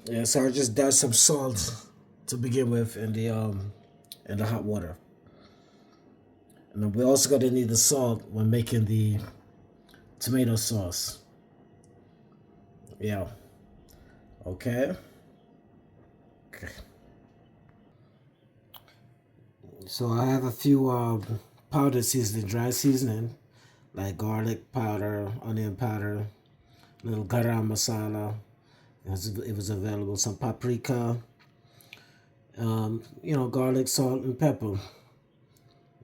Yeah, so I just dash some salt to begin with in the hot water. And then we're also gonna need the salt when making the tomato sauce. Yeah. Okay. Okay. So I have a few powder seasoning, dry seasoning, like garlic powder, onion powder, little garam masala. It was available. Some paprika, garlic, salt, and pepper.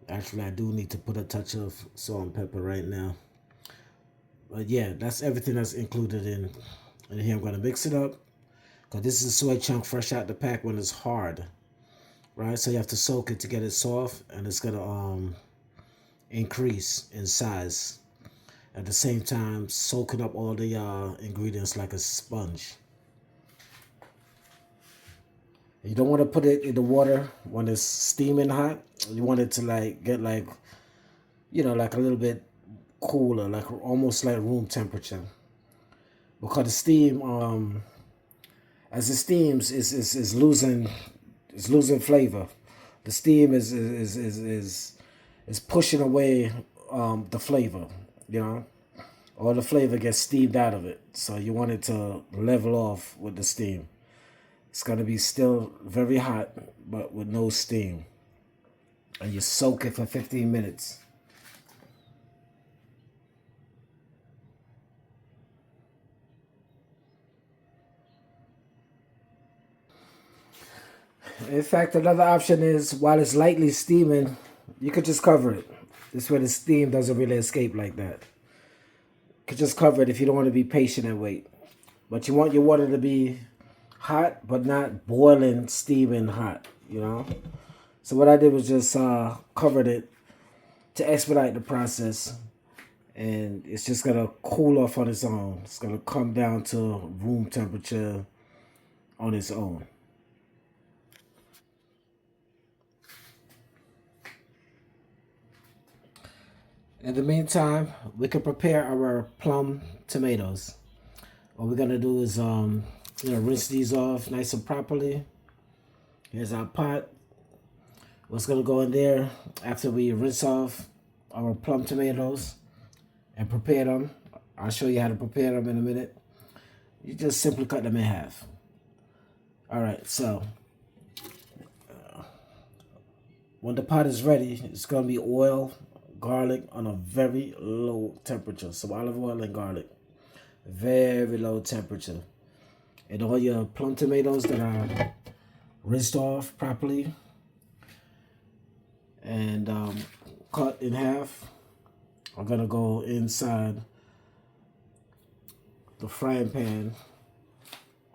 Actually, I do need to put a touch of salt and pepper right now. But yeah, that's everything that's included in. And here I'm gonna mix it up because this is soy chunk fresh out the pack when it's hard, right? So you have to soak it to get it soft, and it's gonna increase in size. At the same time, soaking up all the ingredients like a sponge. You don't want to put it in the water when it's steaming hot. You want it to like get like like a little bit cooler, like almost like room temperature. Because the steam, as it steams, is losing flavor. The steam is pushing away the flavor. You know, all the flavor gets steamed out of it. So you want it to level off with the steam. It's gonna be still very hot, but with no steam. And you soak it for 15 minutes. In fact, another option is while it's lightly steaming, you could just cover it. This way the steam doesn't really escape like that. You could just cover it if you don't want to be patient and wait. But you want your water to be hot, but not boiling, steaming hot, you know? So what I did was just covered it to expedite the process. And it's just going to cool off on its own. It's going to come down to room temperature on its own. In the meantime, we can prepare our plum tomatoes. What we're gonna do is rinse these off nice and properly. Here's our pot. What's gonna go in there after we rinse off our plum tomatoes and prepare them? I'll show you how to prepare them in a minute. You just simply cut them in half. All right, so when the pot is ready, it's gonna be oil, garlic on a very low temperature. Some olive oil and garlic, very low temperature. And all your plum tomatoes that are rinsed off properly and cut in half are gonna go inside the frying pan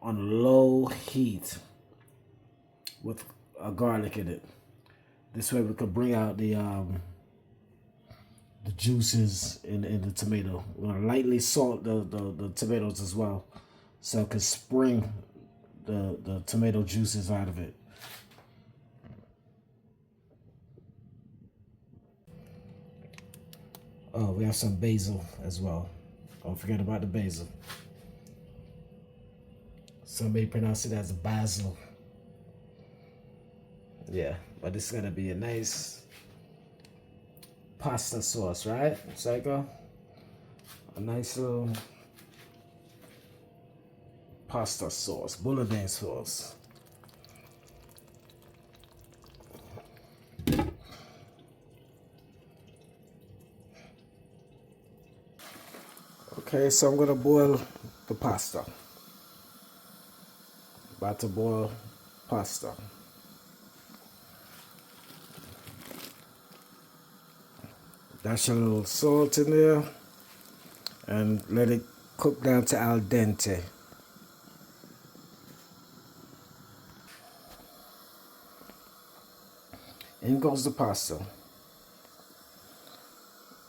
on low heat with a garlic in it. This way we could bring out the juices in the tomato. We're gonna lightly salt the tomatoes as well, so it can spring the tomato juices out of it. Oh, we have some basil as well. Don't forget about the basil. Some may pronounce it as basil. Yeah, but this is gonna be a nice pasta sauce, right, Psycho? A nice little pasta sauce, bolognese sauce. Okay, so I'm gonna boil the pasta. About to boil pasta. Dash a little salt in there and let it cook down to al dente. In goes the pasta.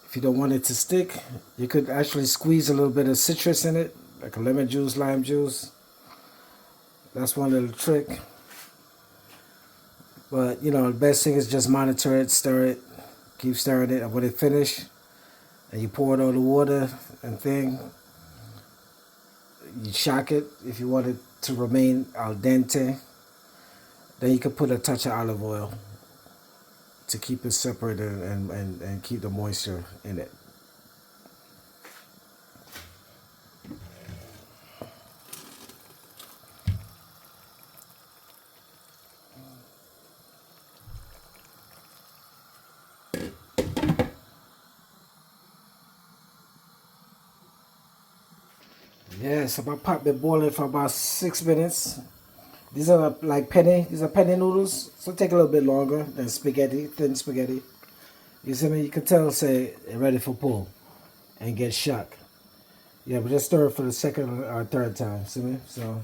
If you don't want it to stick, you could actually squeeze a little bit of citrus in it, like a lemon juice, lime juice. That's one little trick. But the best thing is just monitor it, stir it, keep stirring it. And when it finish, and you pour it all the water and thing, you shock it if you want it to remain al dente. Then you can put a touch of olive oil to keep it separate and keep the moisture in it. Yeah, so my pot been boiling for about 6 minutes. These are like penny. These are penny noodles, so take a little bit longer than spaghetti, thin spaghetti. You see me? You can tell, say, ready for pull and get shock. Yeah, but just stir it for the second or third time. See me? So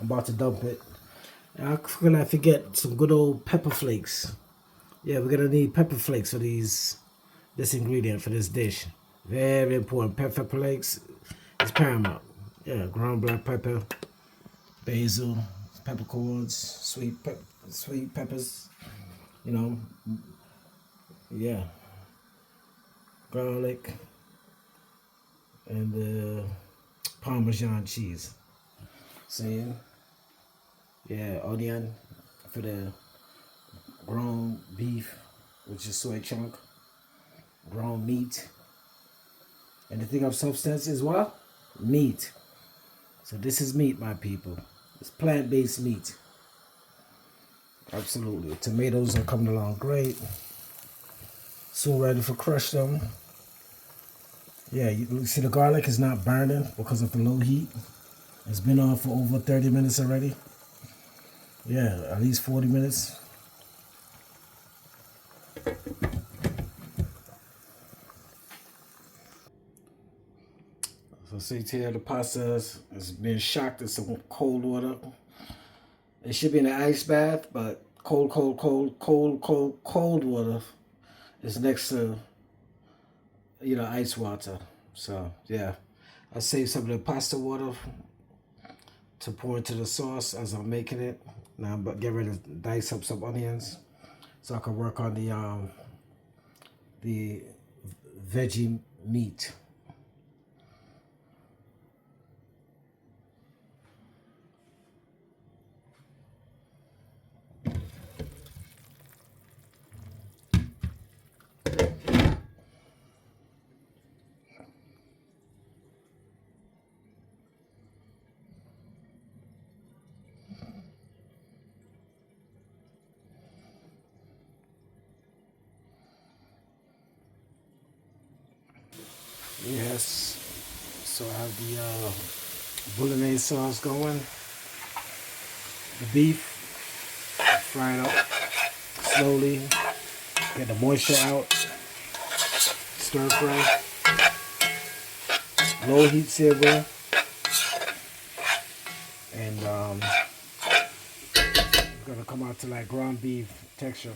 I'm about to dump it. And I'm gonna forget some good old pepper flakes. Yeah, we're gonna need pepper flakes for this ingredient for this dish. Very important. Pepper flakes is paramount. Yeah, ground black pepper, basil, peppercorns, sweet peppers. You know, yeah, garlic and Parmesan cheese. See, yeah, onion for the ground beef, which is soy chunk, ground meat. Anything of substance is what? Meat. So this is meat, my people. It's plant-based meat. Absolutely. Tomatoes are coming along great. Soon ready for crush them. Yeah, you see the garlic is not burning because of the low heat. It's been on for over 30 minutes already. Yeah, at least 40 minutes. So see here the pasta is being shocked in some cold water. It should be in an ice bath, but cold water is next to, ice water. So yeah, I saved some of the pasta water to pour into the sauce as I'm making it. Now I'm getting ready to dice up some onions so I can work on the veggie meat. Yes. So I have the bolognese sauce going. The beef, fry it up slowly. Get the moisture out. Stir fry. Low heat sear. And it's gonna come out to like ground beef texture.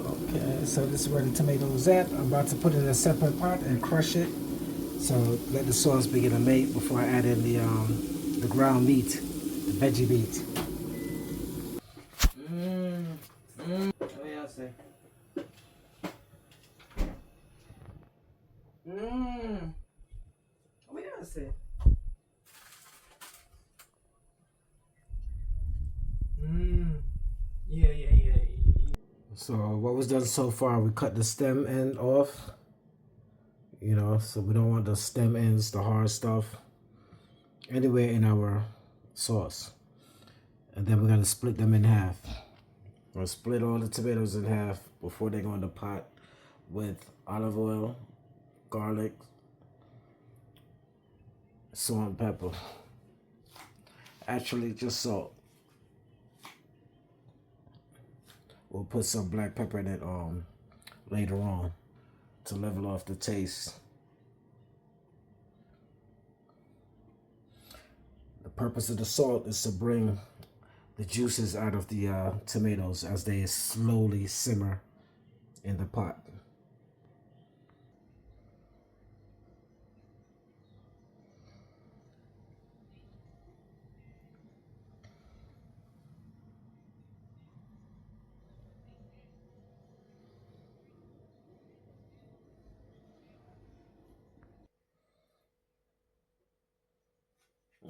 Okay, so this is where the tomatoes at. I'm about to put it in a separate pot and crush it. So let the sauce begin to mate before I add in the ground meat, the veggie meat. Oh yeah, I say. Oh yeah, I say. Yeah. So what was done so far, we cut the stem end off. So we don't want the stem ends, the hard stuff, anywhere in our sauce. And then we're gonna split them in half. We'll split all the tomatoes in half before they go in the pot with olive oil, garlic, salt and pepper. Actually, just salt. We'll put some black pepper in it later on to level off the taste. The purpose of the salt is to bring the juices out of the tomatoes as they slowly simmer in the pot.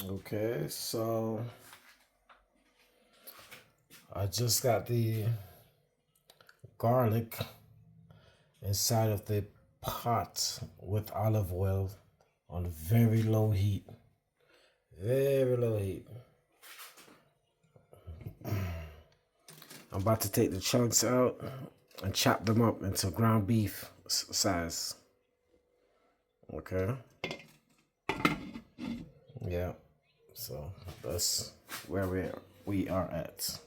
Okay, so I just got the garlic inside of the pot with olive oil on very low heat. Very low heat. I'm about to take the chunks out and chop them up into ground beef size. Okay. Yeah. So that's where we are at.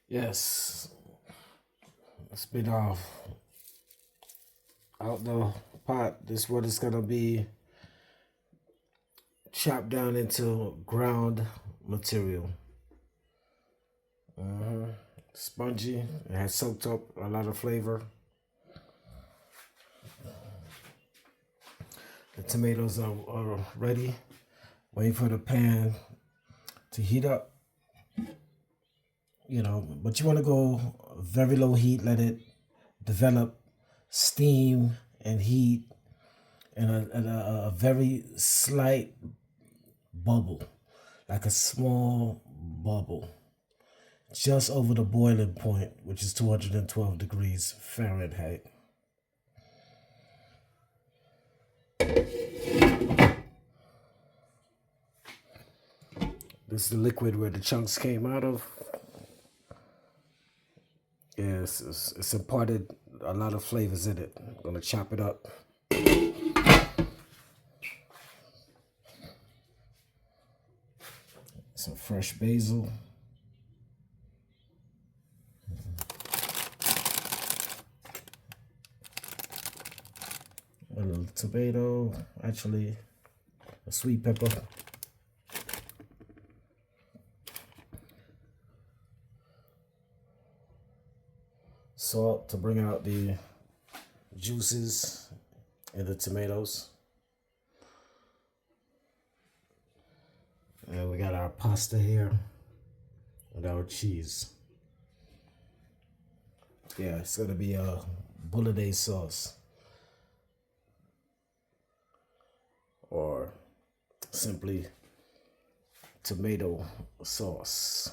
Yes. It's been out the pot. This what is gonna be chopped down into ground material. Spongy. It has soaked up a lot of flavor. The tomatoes are ready. Waiting for the pan to heat up. But you want to go very low heat. Let it develop steam and heat and a very slight bubble, like a small bubble, just over the boiling point, which is 212 degrees Fahrenheit. This is the liquid where the chunks came out of. Yes, it's imparted a lot of flavors in it. I'm gonna chop it up. Some fresh basil. A little tomato, actually a sweet pepper. Salt to bring out the juices in the tomatoes. And we got our pasta here with our cheese. Yeah, it's gonna be a bolognese sauce or simply tomato sauce.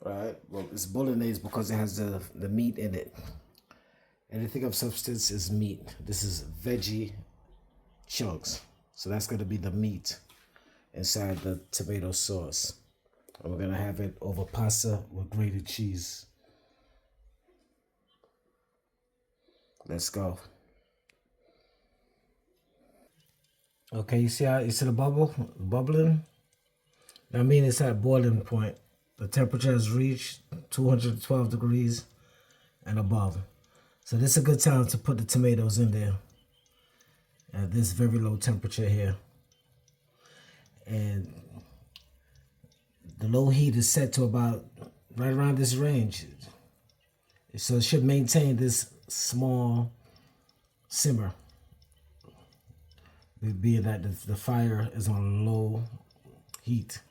Right? Well, it's bolognese because it has the meat in it. Anything of substance is meat. This is veggie chunks. So that's going to be the meat inside the tomato sauce. And we're going to have it over pasta with grated cheese. Let's go. Okay, you see the bubbling? I mean, it's at boiling point. The temperature has reached 212 degrees and above. So this is a good time to put the tomatoes in there at this very low temperature here. And the low heat is set to about right around this range. So it should maintain this small simmer, being that the fire is on low heat.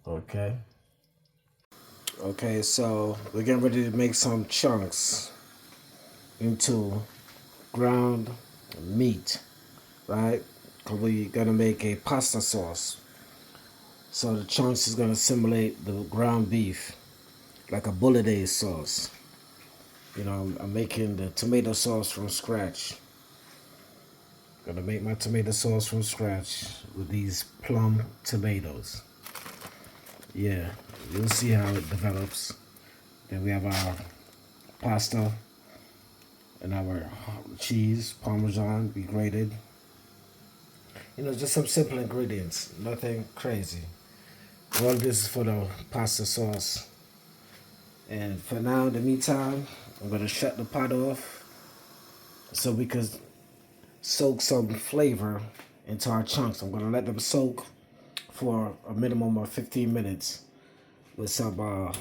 Okay. Okay, so we're getting ready to make some chunks into ground meat, right? We're gonna make a pasta sauce. So the chunks is gonna simulate the ground beef, like a bolognese sauce. I'm making the tomato sauce from scratch. Gonna make my tomato sauce from scratch with these plum tomatoes. Yeah, you'll see how it develops. Then we have our pasta and our cheese, Parmesan, be grated. Just some simple ingredients, nothing crazy. All of this is for the pasta sauce. And for now, in the meantime, I'm gonna shut the pot off so we could soak some flavor into our chunks. I'm gonna let them soak for a minimum of 15 minutes with some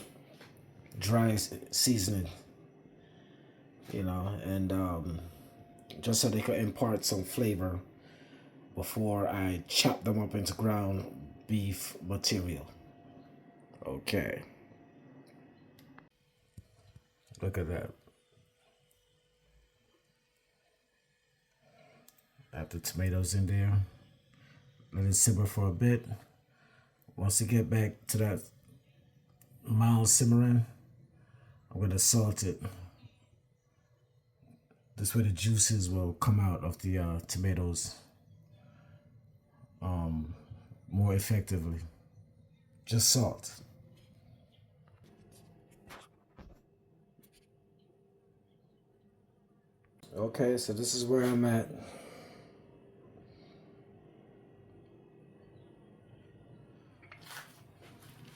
dry seasoning, and just so they could impart some flavor before I chop them up into ground beef material. Okay. Look at that. Add the tomatoes in there. Let it simmer for a bit. Once you get back to that mild simmering, I'm going to salt it. This way the juices will come out of the tomatoes more effectively. Just salt. Okay, so this is where I'm at.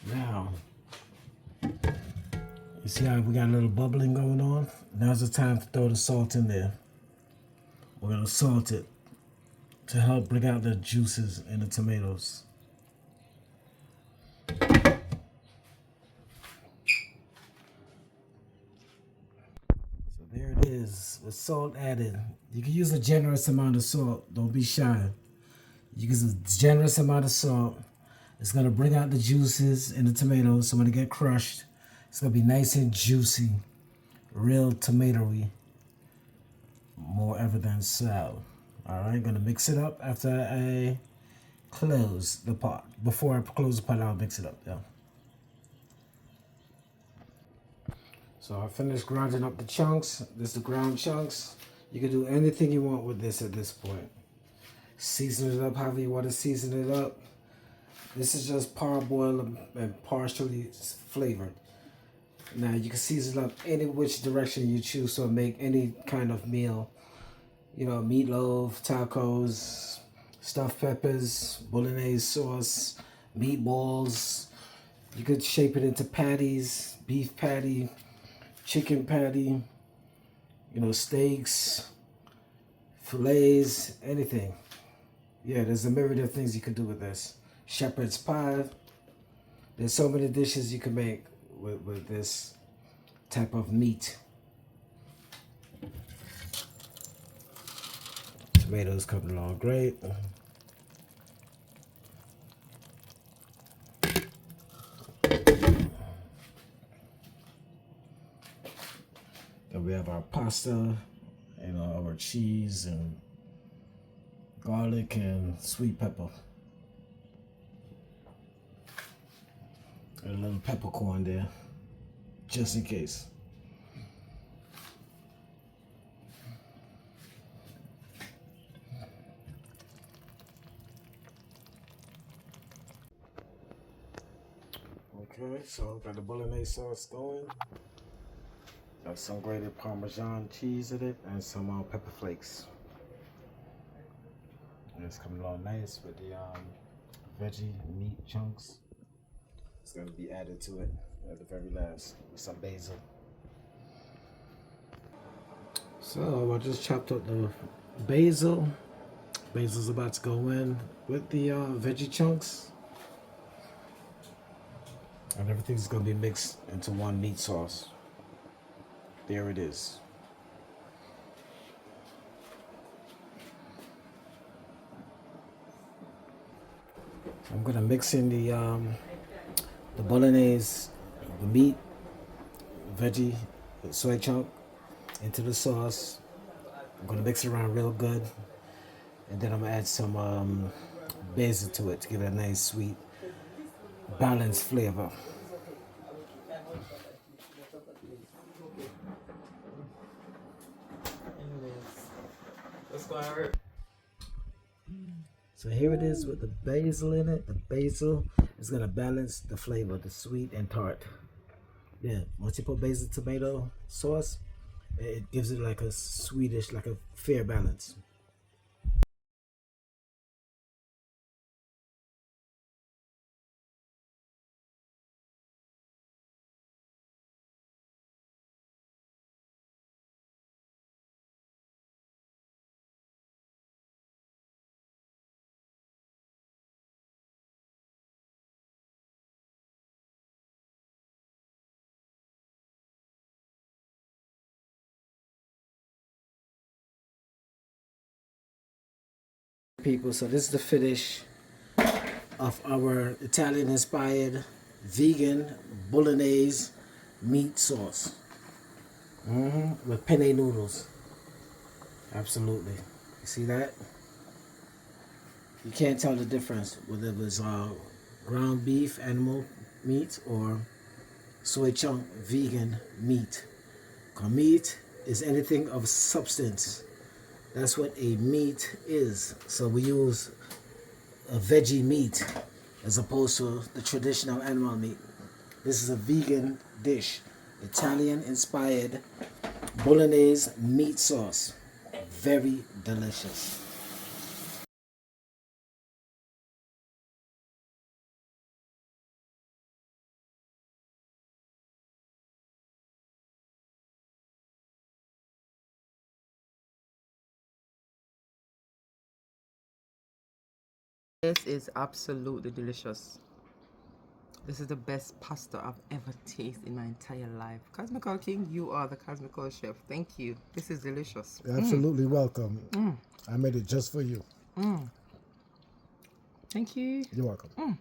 Now, you see how we got a little bubbling going on? Now's the time to throw the salt in there. We're gonna salt it to help bring out the juices in the tomatoes. So there it is, with salt added. You can use a generous amount of salt, don't be shy. You can use a generous amount of salt. It's gonna bring out the juices in the tomatoes, so when they get crushed, it's gonna be nice and juicy, real tomatoey, more evident so. All right, gonna mix it up after I close the pot. Before I close the pot, I'll mix it up. Yeah. So I finished grinding up the chunks. This is the ground chunks. You can do anything you want with this at this point. Season it up however you want to season it up. This is just parboiled and partially flavored. Now you can season up any which direction you choose to make any kind of meal. You know, meatloaf, tacos, stuffed peppers, bolognese sauce, meatballs. You could shape it into patties, beef patty, chicken patty, you know, steaks, fillets, anything. Yeah, there's a myriad of things you can do with this. Shepherd's pie. There's so many dishes you can make with this type of meat. Tomatoes coming along great. Then we have our pasta, you know, our cheese and garlic and sweet pepper. And a little peppercorn there, just in case. Okay, so got the bolognese sauce going. Got some grated Parmesan cheese in it and some pepper flakes. And it's coming along nice with the veggie meat chunks. It's going to be added to it at the very last with some basil. So I just chopped up the basil. Basil's about to go in with the veggie chunks. And everything's going to be mixed into one meat sauce. There it is. So I'm going to mix in the bolognese, the meat, veggie, the soy chunk into the sauce. I'm going to mix it around real good. And then I'm going to add some basil to it to give it a nice, sweet, balanced flavor. So here it is with the basil in it. The basil is going to balance the flavor, the sweet and tart. Yeah, once you put basil tomato sauce, it gives it like a sweetish, like a fair balance. People, so this is the finish of our Italian inspired vegan bolognese meat sauce. With penne noodles. Absolutely. You see that? You can't tell the difference whether it was ground beef, animal meat, or soy chunk, vegan meat. 'Cause meat is anything of substance. That's what a meat is. So we use a veggie meat as opposed to the traditional animal meat. This is a vegan dish, Italian inspired bolognese meat sauce. Very delicious. This is absolutely delicious. This is the best pasta I've ever tasted in my entire life. Cosmical King, you are the Cosmical Chef. Thank you. This is delicious. You're absolutely welcome. I made it just for you. Thank you. You're welcome.